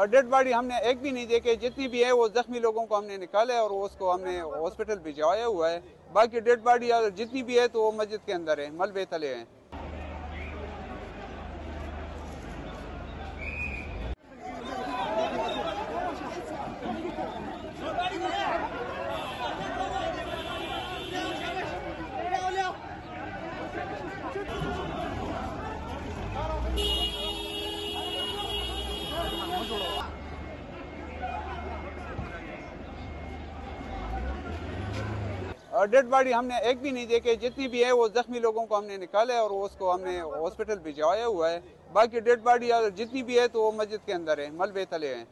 और dead body हमने एक भी नहीं देखी, जितनी भी है वो जख्मी लोगों को हमने निकाला है और उसको हमने हॉस्पिटल भिजवाया हुआ है। बाकी डेड बॉडी जितनी भी है तो वो मस्जिद के अंदर है, मलबे तले हैं। और डेड बॉडी हमने एक भी नहीं देखी, जितनी भी है वो जख्मी लोगों को हमने निकाला है और उसको हमने हॉस्पिटल भिजवाया हुआ है। बाकी डेड बॉडी जितनी भी है तो वो मस्जिद के अंदर है, मलबे तले हैं।